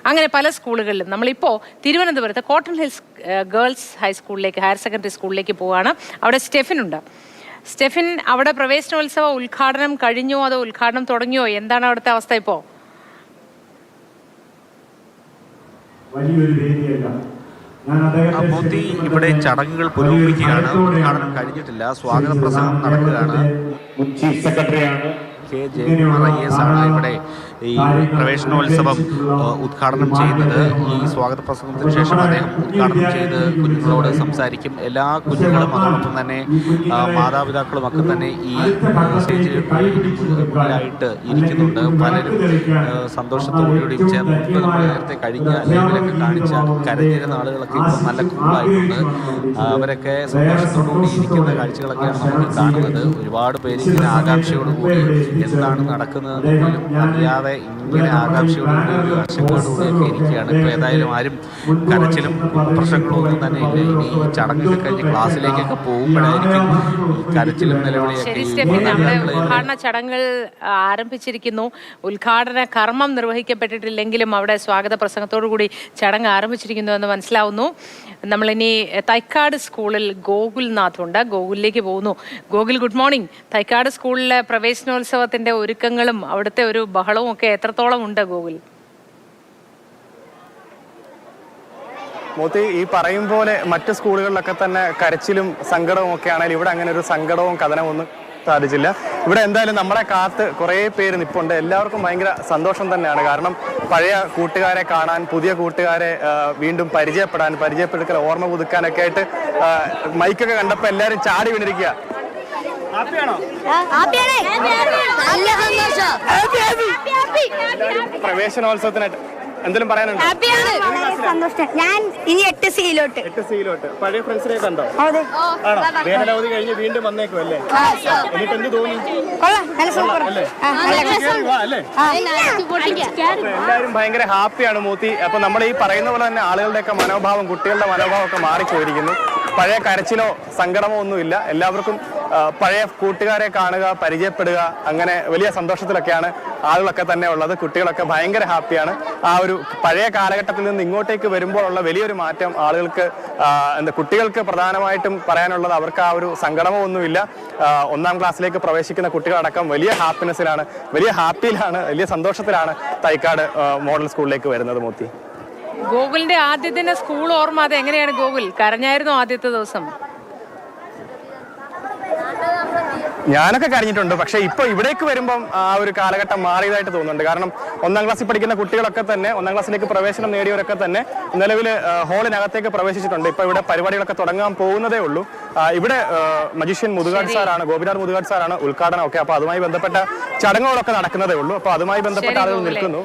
അങ്ങനെ പല സ്കൂളുകളിലും നമ്മളിപ്പോൾ തിരുവനന്തപുരത്ത് കോട്ടൺ ഹിൽസ് ഗേൾസ് ഹൈസ്കൂളിലേക്ക്, ഹയർ സെക്കൻഡറി സ്കൂളിലേക്ക് പോവുകയാണ്. അവിടെ സ്റ്റെഫിനുണ്ട്. സ്റ്റെഫിൻ, അവിടെ പ്രവേശനോത്സവ ഉദ്ഘാടനം കഴിഞ്ഞോ അതോ ഉദ്ഘാടനം തുടങ്ങിയോ? എന്താണ് അവിടുത്തെ അവസ്ഥ ഇപ്പോൾ? ഇവിടെ ചടങ്ങുകൾ പുരോഗമിക്കുകയാണ്. ഉദ്ഘാടനം കഴിഞ്ഞിട്ടില്ല. സ്വാഗത പ്രസംഗം നടക്കുകയാണ്. ചീഫ് സെക്രട്ടറിയാണ് കെ ജയകുമാർ IAS ആണ് ഇവിടെ ഈ പ്രവേശനോത്സവം ഉദ്ഘാടനം ചെയ്യുന്നത്. ഈ സ്വാഗത പ്രസംഗത്തിന് ശേഷം അദ്ദേഹം ഉദ്ഘാടനം ചെയ്ത് കുഞ്ഞുങ്ങളോട് സംസാരിക്കും. എല്ലാ കുഞ്ഞുങ്ങളും അതോടൊപ്പം തന്നെ മാതാപിതാക്കളും ഒക്കെ തന്നെ ഈ സ്റ്റേജിൽ മുന്നിലായിട്ട് ഇരിക്കുന്നുണ്ട്. പലരും സന്തോഷത്തോടുകൂടി ചേർന്ന് നമ്മൾ നേരത്തെ കഴിഞ്ഞ ലൈവിലൊക്കെ കാണിച്ച കരഞ്ഞിരുന്ന ആളുകളൊക്കെ ഇപ്പോൾ നല്ല കൂളായിട്ടുണ്ട്. അവരൊക്കെ സന്തോഷത്തോടുകൂടി ഇരിക്കുന്ന കാഴ്ചകളൊക്കെയാണ് നമുക്ക് കാണുന്നത്. ഒരുപാട് പേര് ഇങ്ങനെ ആകാംക്ഷയോടുകൂടി എന്താണ് നടക്കുന്നതെന്നും അറിയാതെ ഇങ്ങനെ ആകാംക്ഷയോടുകൂടി ഒരു ആശങ്കയോടുകൂടിയൊക്കെ ഇരിക്കുകയാണ്. ഇപ്പോൾ ഏതായാലും ആരും കരച്ചിലും പ്രശ്നങ്ങളും ഒന്നും തന്നെ ഇല്ല. ഇനി ഈ ചടങ്ങൊക്കെ കഴിഞ്ഞ് ക്ലാസ്സിലേക്കൊക്കെ പോകുമ്പോഴായിരിക്കും കരച്ചിലും നിലവിളിയൊക്കെ. ഉദ്ഘാടന ചടങ്ങുകൾ ആരംഭിച്ചിരിക്കുന്നു. ഉദ്ഘാടന കർമ്മം നിർവഹിക്കപ്പെട്ടിട്ടില്ലെങ്കിലും അവിടെ സ്വാഗത പ്രസംഗത്തോടുകൂടി ചടങ്ങ് ആരംഭിച്ചിരിക്കുന്നു എന്ന് മനസ്സിലാവുന്നു. നമ്മളിനി തൈക്കാട് സ്കൂളിൽ ഗോകുൽനാഥ് ഉണ്ട്. ഗോകുലിലേക്ക് പോകുന്നു. Gokul, good morning. തൈക്കാട് സ്കൂളിലെ പ്രവേശനോത്സവത്തിന്റെ ഒരുക്കങ്ങളും അവിടുത്തെ ഒരു ബഹളവും ഒക്കെ എത്രത്തോളം ഉണ്ട് ഗോകുൽ? മോത്തി, ഈ പറയും പോലെ മറ്റ് സ്കൂളുകളിലൊക്കെ തന്നെ കരച്ചിലും സങ്കടവും ഒക്കെ ആണെങ്കിൽ ഇവിടെ അങ്ങനെ ഒരു സങ്കടവും കഥനമൊന്നും സാധിച്ചില്ല. ഇവിടെ എന്തായാലും നമ്മളെ കാത്ത് കുറേ പേര് നിൽപ്പുണ്ട്. എല്ലാവർക്കും ഭയങ്കര സന്തോഷം തന്നെയാണ്. കാരണം പഴയ കൂട്ടുകാരെ കാണാൻ, പുതിയ കൂട്ടുകാരെ വീണ്ടും പരിചയപ്പെടുക്കൽ, ഓർമ്മ പുതുക്കാനൊക്കെ ആയിട്ട് മൈക്കൊക്കെ കണ്ടപ്പോൾ എല്ലാവരും ചാടി വീണിരിക്കുക. പ്രവേശനോത്സവത്തിനായിട്ട് എന്തെങ്കിലും പറയാനുണ്ടോ? ഞാൻ ഇനി 8 സിയിലോട്ട്. പഴയ ഫ്രണ്ട്സിനെ കണ്ടോ? ആണോ? വേനലവധി കഴിഞ്ഞ് വീണ്ടും വന്നേക്കും അല്ലേ? എന്നിട്ട് എന്ത് തോന്നി? എല്ലാവരും ഭയങ്കര ഹാപ്പിയാണ് മൂത്തി. അപ്പൊ നമ്മൾ ഈ പറയുന്ന പോലെ തന്നെ ആളുകളുടെയൊക്കെ മനോഭാവം, കുട്ടികളുടെ മനോഭാവം ഒക്കെ മാറിപ്പോയിരിക്കുന്നു. പഴയ കരച്ചിലോ സങ്കടമോ ഒന്നുമില്ല. എല്ലാവർക്കും പഴയ കൂട്ടുകാരെ കാണുക, പരിചയപ്പെടുക, അങ്ങനെ വലിയ സന്തോഷത്തിലൊക്കെയാണ് ആളുകളൊക്കെ തന്നെ ഉള്ളത്. കുട്ടികളൊക്കെ ഭയങ്കര ഹാപ്പിയാണ്. ആ ഒരു പഴയ കാലഘട്ടത്തിൽ നിന്ന് ഇങ്ങോട്ടേക്ക് വരുമ്പോഴുള്ള വലിയൊരു മാറ്റം ആളുകൾക്ക്, കുട്ടികൾക്ക് പ്രധാനമായിട്ടും പറയാനുള്ളത് അവർക്ക് ആ ഒരു സങ്കടമോ ഒന്നുമില്ല. 1ാം ക്ലാസ്സിലേക്ക് പ്രവേശിക്കുന്ന കുട്ടികളടക്കം വലിയ ഹാപ്പിനെസ്സിലാണ്, വലിയ ഹാപ്പിയിലാണ്, വലിയ സന്തോഷത്തിലാണ് തൈക്കാട് മോഡൽ സ്കൂളിലേക്ക് വരുന്നത്. മൂത്തി, ഗോകുലിന്റെ ആദ്യ ദിന സ്കൂൾ ഓർമ്മ അത് എങ്ങനെയാണ് ഗോകുൽ? കരഞ്ഞായിരുന്നു ആദ്യത്തെ ദിവസം? ഞാനൊക്കെ കരഞ്ഞിട്ടുണ്ട്. പക്ഷെ ഇപ്പൊ ഇവിടേക്ക് വരുമ്പം ആ ഒരു കാലഘട്ടം മാറിയതായിട്ട് തോന്നുന്നുണ്ട്. കാരണം 1ാം ക്ലാസ്സിൽ പഠിക്കുന്ന കുട്ടികളൊക്കെ തന്നെ, 1ാം ക്ലാസ്സിലേക്ക് പ്രവേശനം നേടിയവരൊക്കെ തന്നെ നിലവിൽ ഹാളിനകത്തേക്ക് പ്രവേശിച്ചിട്ടുണ്ട്. ഇപ്പൊ ഇവിടെ പരിപാടികളൊക്കെ തുടങ്ങാൻ പോകുന്നതേ ഉള്ളൂ. ഇവിടെ മജീഷ്യൻ മുതുകാട് സാറാണ്, ഗോപിനാഥ് മുതുകാട് സാറാണ് ഉദ്ഘാടനം ഒക്കെ. അപ്പൊ അതുമായി ബന്ധപ്പെട്ട ചടങ്ങുകളൊക്കെ നടക്കുന്നതേ ഉള്ളൂ. അപ്പൊ അതുമായി ബന്ധപ്പെട്ട ആളുകൾ നിൽക്കുന്നു.